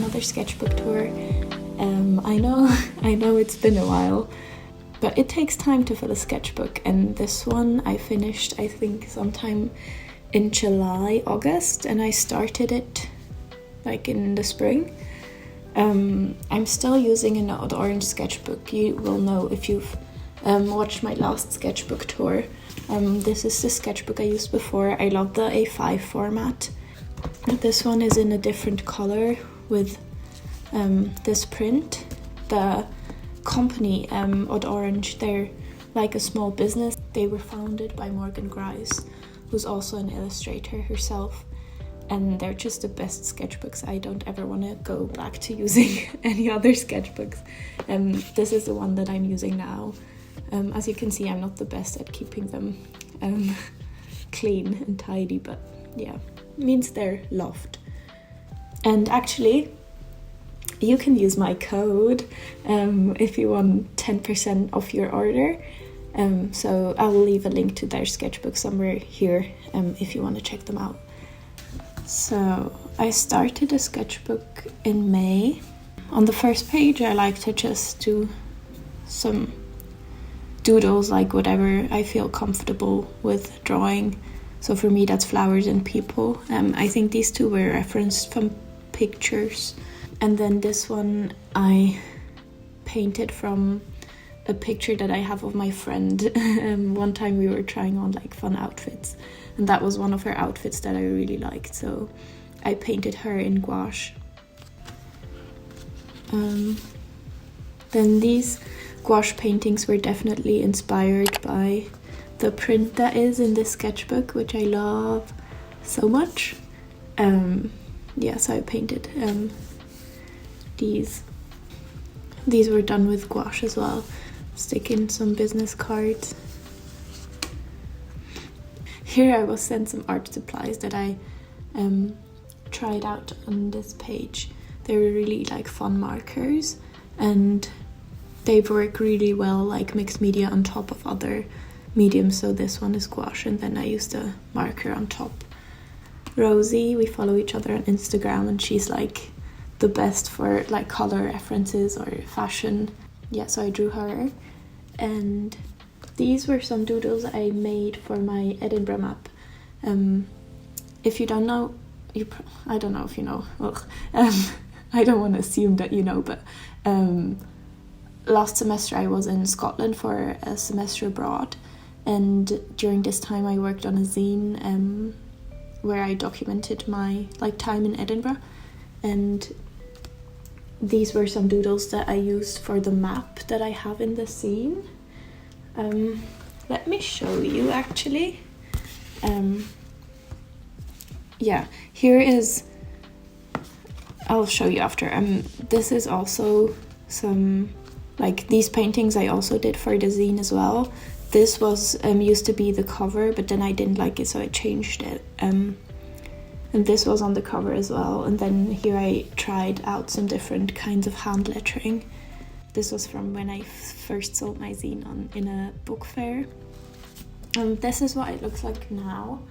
another sketchbook tour. I know it's been a while, but it takes time to fill a sketchbook, and this one I finished I think sometime in July, August, and I started it like in the spring. I'm still using an old orange sketchbook. You will know if you've watched my last sketchbook tour. This is the sketchbook I used before. I love the A5 format. This one is in a different color with this print. The company, Odd Orange, they're like a small business. They were founded by Morgan Grice, who's also an illustrator herself, and they're just the best sketchbooks. I don't ever want to go back to using any other sketchbooks. This is the one that I'm using now. As you can see, I'm not the best at keeping them clean and tidy, but yeah, means they're loved. And actually, you can use my code if you want 10% off your order. So I will leave a link to their sketchbook somewhere here if you want to check them out. So I started a sketchbook in May. On the first page, I like to just do some doodles, like whatever I feel comfortable with drawing. So for me, that's flowers and people. I think these two were referenced from pictures. And then this one I painted from a picture that I have of my friend. One time we were trying on like fun outfits, and that was one of her outfits that I really liked, so I painted her in gouache. Then these gouache paintings were definitely inspired by the print that is in this sketchbook, which I love so much. Yeah, so I painted these were done with gouache as well. Stick in some business cards. Here I was sent some art supplies that I tried out on this page. They were really like fun markers, and they work really well like mixed media on top of other mediums. So this one is gouache, and then I used a marker on top. Rosie, we follow each other on Instagram, and she's like the best for like color references or fashion. Yeah, so I drew her. And these were some doodles I made for my Edinburgh map. If you don't know, I don't know if you know. I don't want to assume that you know, but last semester I was in Scotland for a semester abroad, and during this time I worked on a zine where I documented my like time in Edinburgh, and these were some doodles that I used for the map that I have in the zine. Let me show you actually. Yeah, here is, I'll show you after. This is also some, like these paintings I also did for the zine as well. This was used to be the cover, but then I didn't like it, so I changed it. And this was on the cover as well. And then here I tried out some different kinds of hand lettering. This was from when I first sold my zine in a book fair. This is what it looks like now.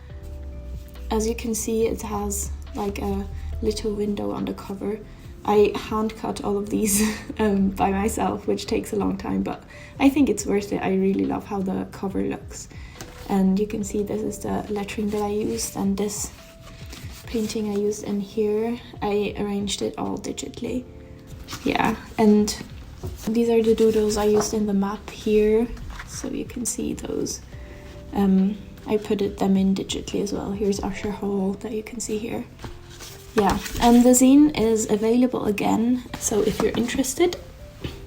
As you can see, it has like a little window on the cover. I hand cut all of these by myself, which takes a long time, but I think it's worth it. I really love how the cover looks. And you can see this is the lettering that I used, and this painting I used in here, I arranged it all digitally. Yeah, and these are the doodles I used in the map here, so you can see those. I put them in digitally as well. Here's Usher Hall that you can see here. Yeah, and the zine is available again, so if you're interested,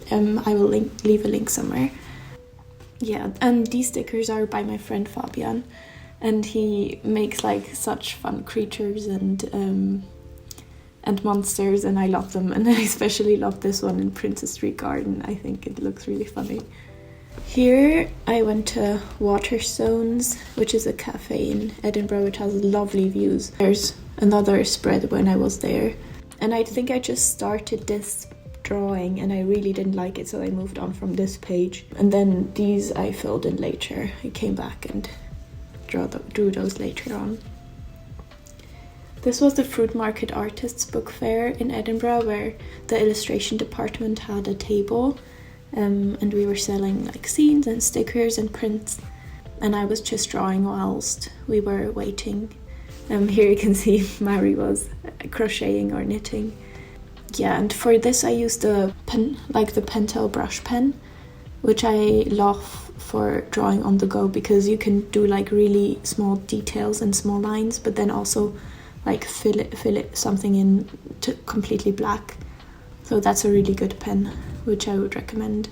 I will leave a link somewhere. Yeah, and these stickers are by my friend Fabian, and he makes like such fun creatures and monsters, and I love them, and I especially love this one in Princess Street Garden. I think it looks really funny. Here I went to Waterstones, which is a cafe in Edinburgh which has lovely views. There's another spread when I was there, and I think I just started this drawing and I really didn't like it, so I moved on from this page. And then these I filled in later. I came back and drew those later on. This was the Fruit Market Artists Book Fair in Edinburgh, where the illustration department had a table, and we were selling like zines and stickers and prints, and I was just drawing whilst we were waiting. Here you can see Mary was crocheting or knitting. Yeah, and for this I used the pen, like the Pentel brush pen, which I love for drawing on the go, because you can do like really small details and small lines, but then also like fill it something in to completely black. So that's a really good pen, which I would recommend.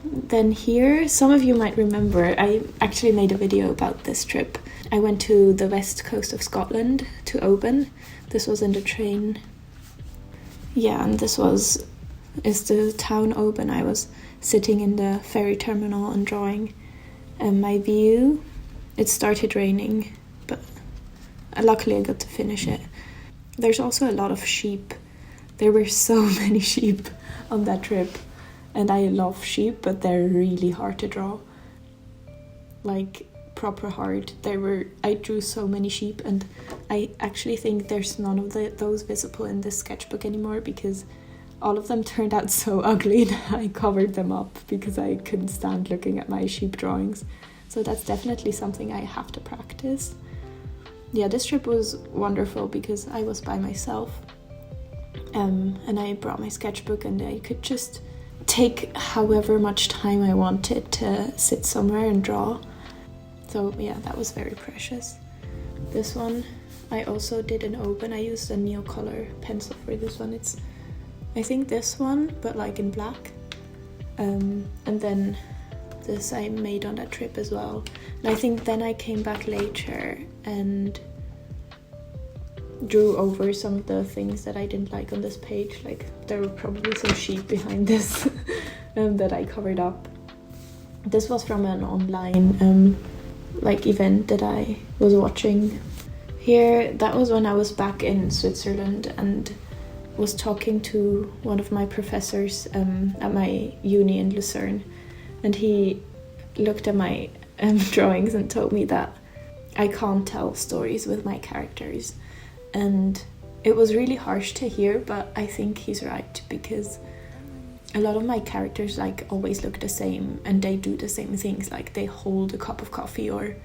Then here, some of you might remember, I actually made a video about this trip. I went to the west coast of Scotland, to Oban. This was in the train. Yeah, and this is the town Oban. I was sitting in the ferry terminal and drawing. And my view, it started raining, but luckily I got to finish it. There's also a lot of sheep. There were so many sheep on that trip, and I love sheep, but they're really hard to draw. Like proper hard. I drew so many sheep, and I actually think there's none of those visible in this sketchbook anymore, because all of them turned out so ugly that I covered them up because I couldn't stand looking at my sheep drawings. So that's definitely something I have to practice. Yeah, this trip was wonderful because I was by myself, and I brought my sketchbook, and I could just take however much time I wanted to sit somewhere and draw. So yeah, that was very precious. This one I also did in Oban. I used a Neocolor pencil for this one. It's, I think, this one, but like in black. And then this I made on that trip as well. And I think then I came back later and drew over some of the things that I didn't like on this page. Like there were probably some sheep behind this that I covered up. This was from an online like event that I was watching. Here, that was when I was back in Switzerland and was talking to one of my professors at my uni in Lucerne, and he looked at my drawings and told me that I can't tell stories with my characters. And it was really harsh to hear, but I think he's right, because a lot of my characters like always look the same and they do the same things, like they hold a cup of coffee or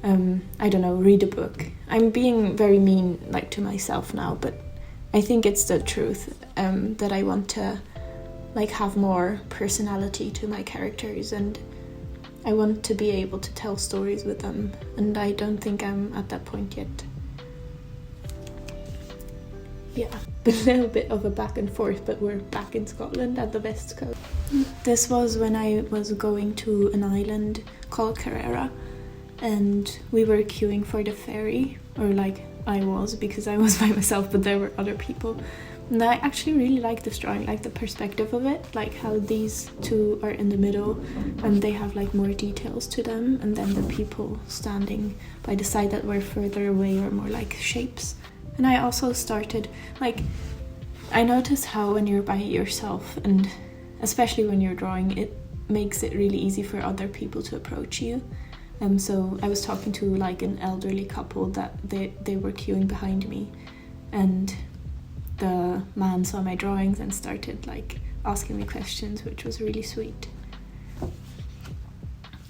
I don't know, read a book. I'm being very mean like to myself now, but I think it's the truth, that I want to like have more personality to my characters, and I want to be able to tell stories with them, and I don't think I'm at that point yet. Yeah, a little bit of a back and forth, but we're back in Scotland at the west coast. This was when I was going to an island called Carrera, and we were queuing for the ferry, or like I was, because I was by myself, but there were other people. And I actually really like this drawing, like the perspective of it, like how these two are in the middle and they have like more details to them, and then the people standing by the side that were further away are more like shapes. And I also started, like, I noticed how when you're by yourself, and especially when you're drawing, it makes it really easy for other people to approach you. So I was talking to like an elderly couple that they were queuing behind me, and the man saw my drawings and started like asking me questions, which was really sweet.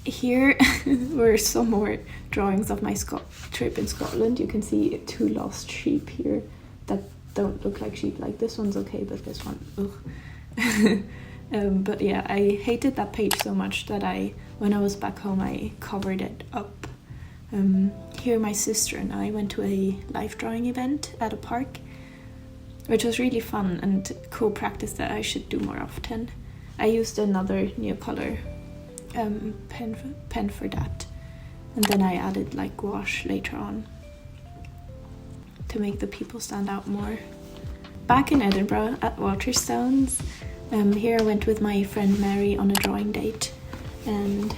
Here were some more drawings of my trip in Scotland. You can see 2 lost sheep here that don't look like sheep. Like this one's okay, but this one, ugh. But yeah, I hated that page so much that when I was back home, I covered it up. Here my sister and I went to a life drawing event at a park, which was really fun and cool practice that I should do more often. I used another Neocolor pen for that, and then I added like gouache later on to make the people stand out more. Back in Edinburgh at Waterstones, here I went with my friend Mary on a drawing date, and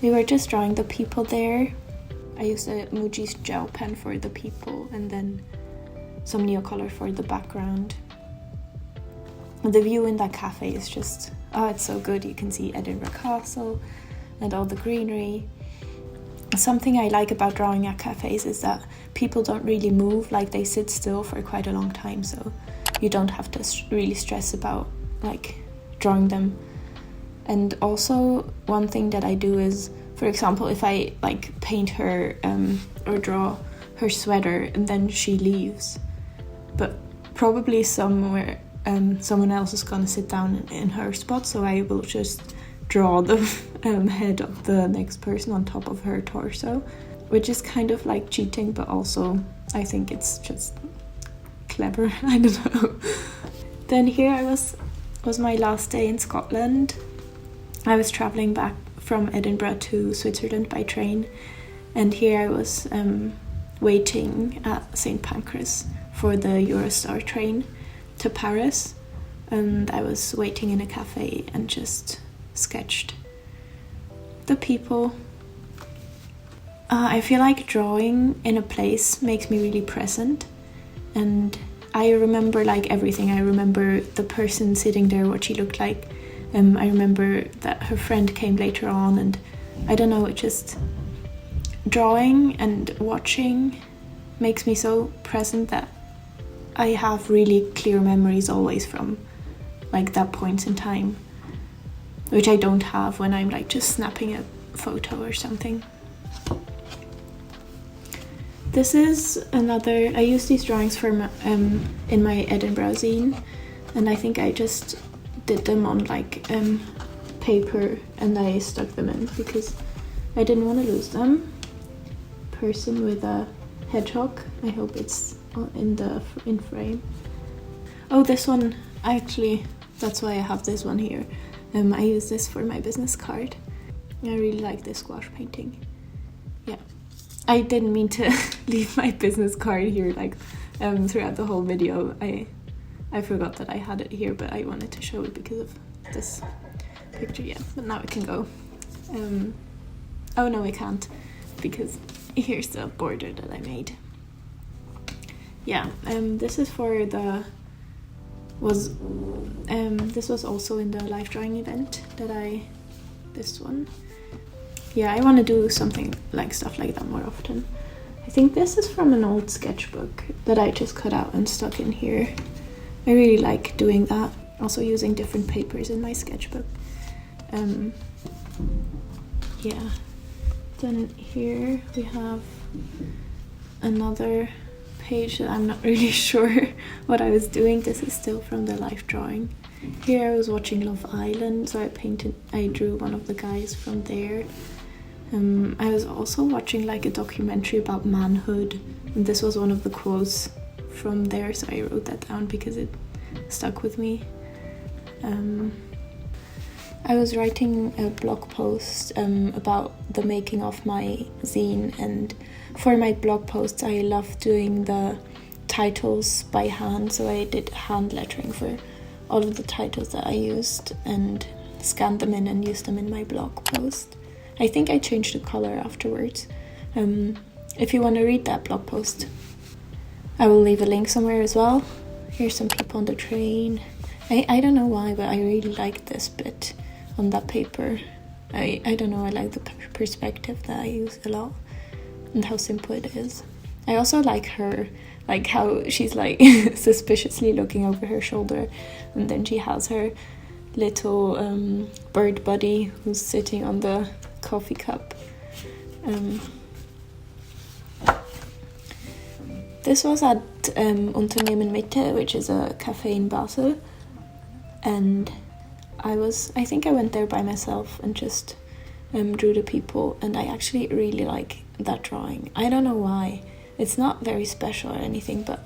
we were just drawing the people there. I used a Muji's gel pen for the people, and then some Neocolor for the background. The view in that cafe is just, oh, it's so good. You can see Edinburgh Castle and all the greenery. something I like about drawing at cafes is that people don't really move, like they sit still for quite a long time, so you don't have to really stress about like drawing them. And also one thing that I do is, for example, if I like paint her or draw her sweater and then she leaves, but probably somewhere someone else is gonna sit down in her spot, so I will just draw the head of the next person on top of her torso, which is kind of like cheating, but also I think it's just clever. I don't know. Then here was my last day in Scotland. I was traveling back from Edinburgh to Switzerland by train, and here I was waiting at St. Pancras for the Eurostar train to Paris, and I was waiting in a cafe and just sketched the people. I feel like drawing in a place makes me really present, and I remember like everything. I remember the person sitting there, what she looked like. I remember that her friend came later on, and I don't know, it just, drawing and watching makes me so present that I have really clear memories always from like that point in time, which I don't have when I'm like just snapping a photo or something. This is another, I use these drawings for my, in my Edinburgh zine, and I think I just did them on like paper and I stuck them in because I didn't want to lose them. Person with a hedgehog, I hope it's in frame. Oh, this one, actually, that's why I have this one here. I use this for my business card. I really like this gouache painting. Yeah, I didn't mean to leave my business card here like throughout the whole video. I forgot that I had it here, but I wanted to show it because of this picture. Yeah, but now it can go. Oh no, I can't, because here's the border that I made. Yeah, this is for the this was also in the live drawing event that this one. Yeah, I want to do something like stuff like that more often. I think this is from an old sketchbook that I just cut out and stuck in here. I really like doing that, also using different papers in my sketchbook. Yeah, then here we have another page that I'm not really sure what I was doing. This is still from the live drawing. Here I was watching Love Island, so I drew one of the guys from there. I was also watching like a documentary about manhood, and this was one of the quotes from there, so I wrote that down because it stuck with me. I was writing a blog post about the making of my zine, and for my blog posts I love doing the titles by hand, so I did hand lettering for all of the titles that I used and scanned them in and used them in my blog post. I think I changed the color afterwards. If you want to read that blog post, I will leave a link somewhere as well. Here's some people on the train. I don't know why, but I really like this bit on that paper. I don't know, I like the perspective that I use a lot and how simple it is. I also like her, like how she's like suspiciously looking over her shoulder, and then she has her little bird buddy who's sitting on the coffee cup. This was at Unternehmen Mitte, which is a cafe in Basel, and I think I went there by myself and just drew the people, and I actually really like that drawing. I don't know why. It's not very special or anything, but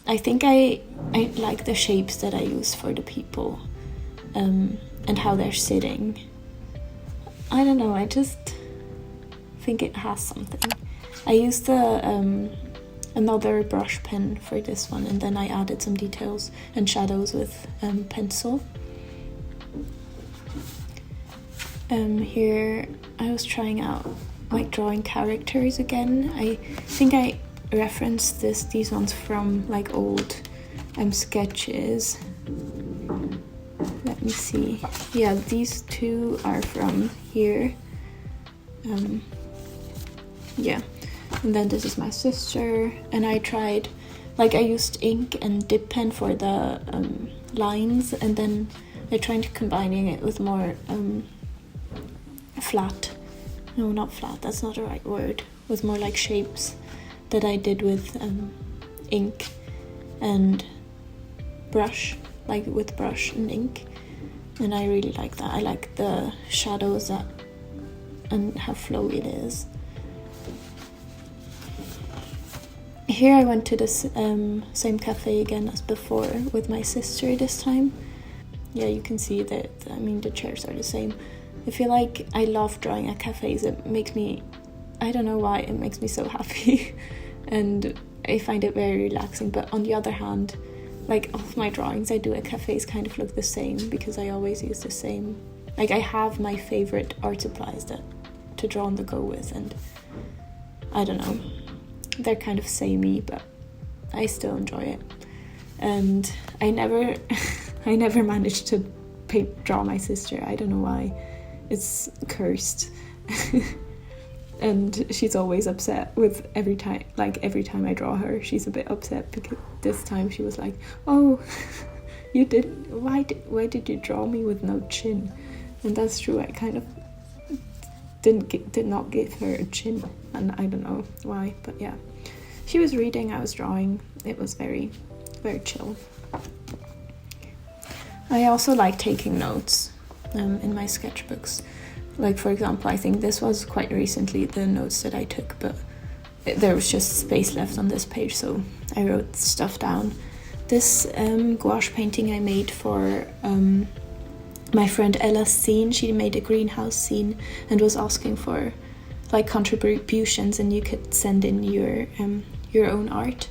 I think I like the shapes that I use for the people, and how they're sitting. I don't know, I just think it has something. I used another brush pen for this one, and then I added some details and shadows with pencil. Here I was trying out like drawing characters again. I think I referenced these ones from like old sketches. Let me see. Yeah, these two are from here. yeah. And then this is my sister, and I tried, like I used ink and dip pen for the lines, and then I tried combining it with more flat, no, not flat, that's not the right word, with more like shapes that I did with ink and brush, like with brush and ink. And I really like that. I like the shadows that and how flowy it is. Here I went to this same cafe again as before with my sister this time. Yeah, you can see that, I mean, the chairs are the same. I feel like I love drawing at cafes. It makes me, I don't know why, it makes me so happy. And I find it very relaxing. But on the other hand, like all of my drawings I do at cafes kind of look the same because I always use the same. Like I have my favorite art supplies that to draw on the go with, and I don't know, they're kind of samey, but I still enjoy it. And I never I never managed to draw my sister. I don't know why. It's cursed. And she's always upset with every time I draw her, she's a bit upset because this time she was like, oh, you didn't, why did you draw me with no chin? And that's true, I kind of did not give her a chin, and I don't know why, but yeah. She was reading, I was drawing. It was very, very chill. I also like taking notes in my sketchbooks. Like, for example, I think this was quite recently, the notes that I took, but there was just space left on this page, so I wrote stuff down. This gouache painting I made for my friend Ella's zine. She made a greenhouse scene and was asking for like contributions, and you could send in your own art.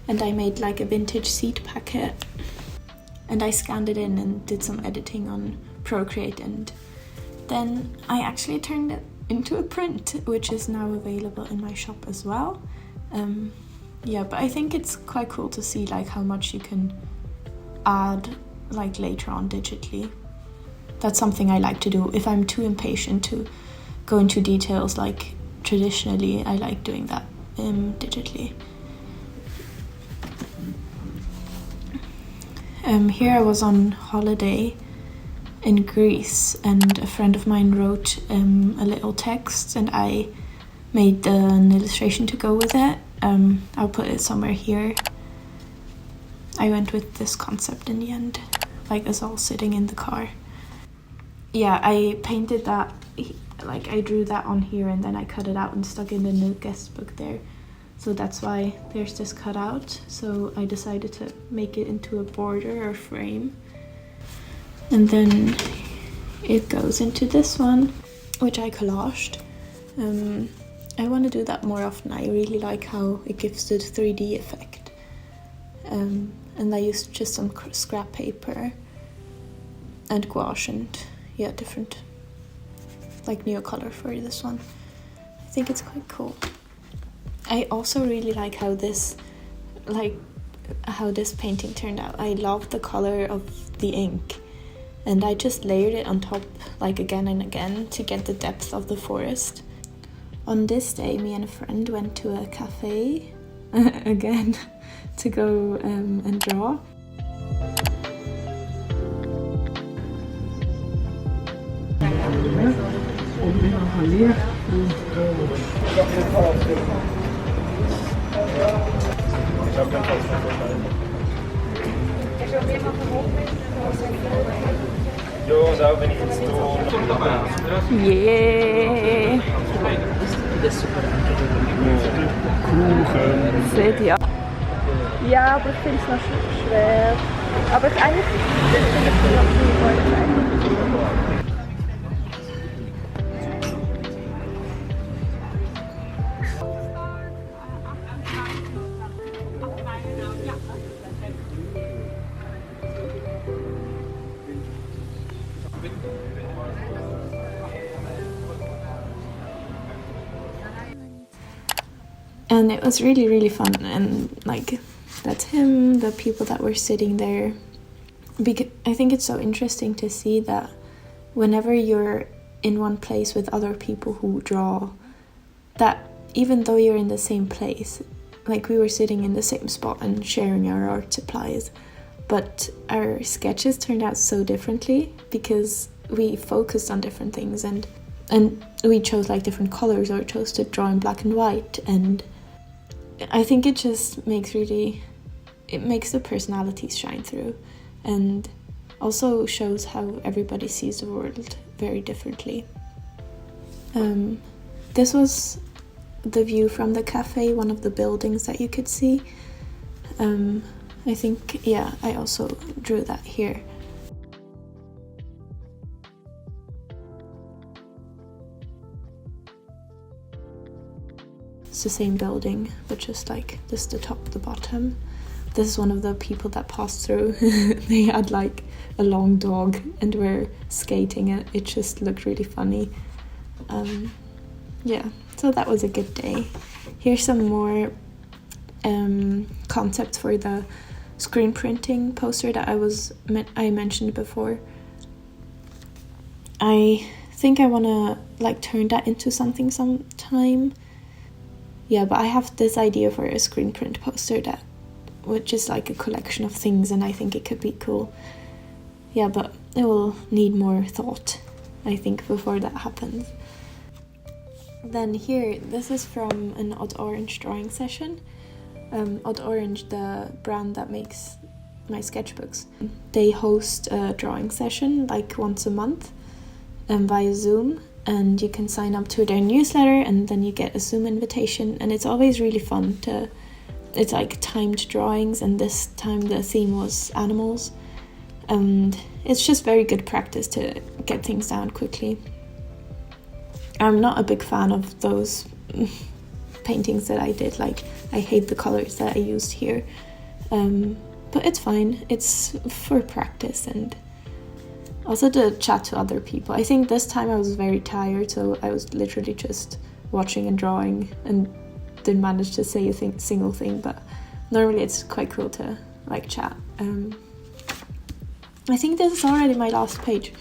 And I made like a vintage seed packet, and I scanned it in and did some editing on Procreate, and then I actually turned it into a print, which is now available in my shop as well. Yeah, but I think it's quite cool to see like how much you can add like later on digitally. That's something I like to do. If I'm too impatient to go into details like traditionally, I like doing that digitally. Here I was on holiday in Greece, and a friend of mine wrote a little text, and I made an illustration to go with it. I'll put it somewhere here. I went with this concept in the end, like us all sitting in the car. Yeah, I painted that, like I drew that on here, and then I cut it out and stuck it in the guest book there. So that's why there's this cutout. So I decided to make it into a border or frame. And then it goes into this one, which I collaged. I want to do that more often. I really like how it gives the 3D effect. And I used just some scrap paper and gouache and yeah, different like Neocolor for this one. I think it's quite cool. I also really like how this painting turned out. I love the color of the ink, and I just layered it on top like again and again to get the depth of the forest. On this day, me and a friend went to a cafe again to go and draw. Yeah. Seht ihr? Ja, aber ich finde es noch schwer. Aber eigentlich finde ich es noch nie. And it was really, really fun, and like that's him, the people that were sitting there. Because I think it's so interesting to see that whenever you're in one place with other people who draw, that even though you're in the same place, like we were sitting in the same spot and sharing our art supplies, but our sketches turned out so differently because we focused on different things, and we chose like different colors, or chose to draw in black and white, and I think it just makes the personalities shine through, and also shows how everybody sees the world very differently. This was the view from the cafe, one of the buildings that you could see. I think, yeah, I also drew that here. It's the same building, but just the top, the bottom. This is one of the people that passed through. They had like a long dog and were skating, and it just looked really funny. Yeah, so that was a good day. Here's some more concepts for the screen printing poster that I mentioned before. I think I want to like turn that into something sometime. Yeah, but I have this idea for a screen print poster which is like a collection of things, and I think it could be cool. Yeah, but it will need more thought, I think, before that happens. Then here, this is from an Odd Orange drawing session. Odd Orange, the brand that makes my sketchbooks, they host a drawing session like once a month via Zoom, and you can sign up to their newsletter, and then you get a Zoom invitation, and it's always really fun it's like timed drawings, and this time the theme was animals, and it's just very good practice to get things down quickly. I'm not a big fan of those paintings that I did, like I hate the colors that I used here, but it's fine, it's for practice and also to chat to other people. I think this time I was very tired, so I was literally just watching and drawing and didn't manage to say a single thing, but normally it's quite cool to like chat. I think this is already my last page.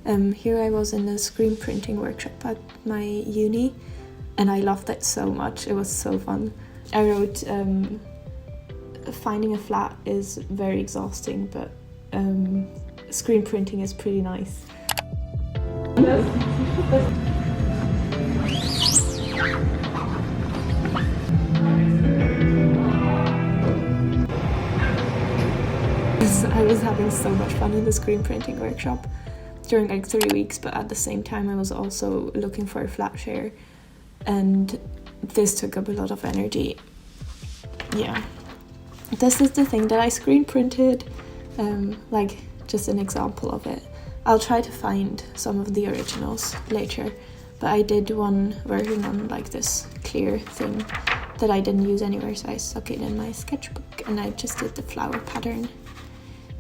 Here I was in a screen printing workshop at my uni, and I loved it so much. It was so fun. I wrote, finding a flat is very exhausting, but screen printing is pretty nice. I was having so much fun in the screen printing workshop during like 3 weeks, but at the same time I was also looking for a flat share, and this took up a lot of energy. Yeah, this is the thing that I screen printed, like just an example of it. I'll try to find some of the originals later, but I did one version on like this clear thing that I didn't use anywhere, so I stuck it in my sketchbook, and I just did the flower pattern.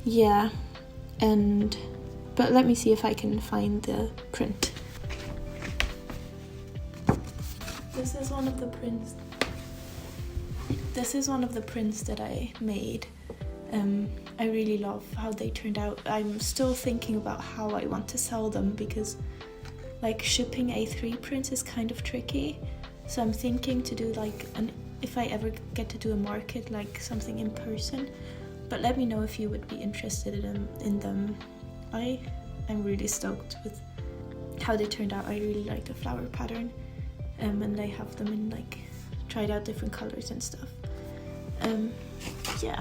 Yeah, but let me see if I can find the print. This is one of the prints. This is one of the prints that I made. I really love how they turned out. I'm still thinking about how I want to sell them, because like shipping A3 prints is kind of tricky. So I'm thinking to do like if I ever get to do a market, like something in person. But let me know if you would be interested in them. I'm really stoked with how they turned out. I really like the flower pattern, and I have them in like tried out different colors and stuff. Yeah,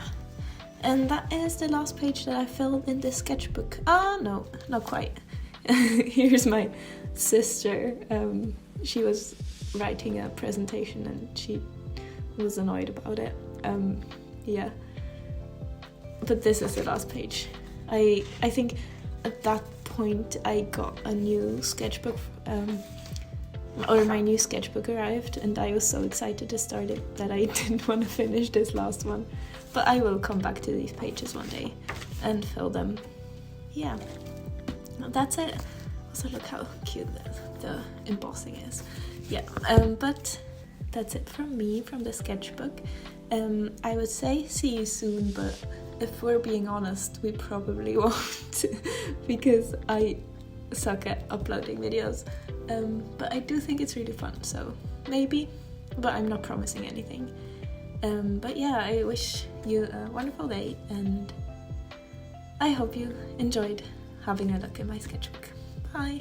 and that is the last page that I filled in this sketchbook. No, not quite. Here's my sister. She was writing a presentation and she was annoyed about it. Yeah. But this is the last page. I think at that point I got a new sketchbook, or my new sketchbook arrived, and I was so excited to start it that I didn't want to finish this last one. But I will come back to these pages one day and fill them. Yeah, that's it. Also look how cute the embossing is. Yeah, but that's it from me, from the sketchbook. I would say see you soon, but if we're being honest, we probably won't, because I suck at uploading videos. But I do think it's really fun, so maybe but I'm not promising anything. But yeah, I wish you a wonderful day, and I hope you enjoyed having a look at my sketchbook. Bye!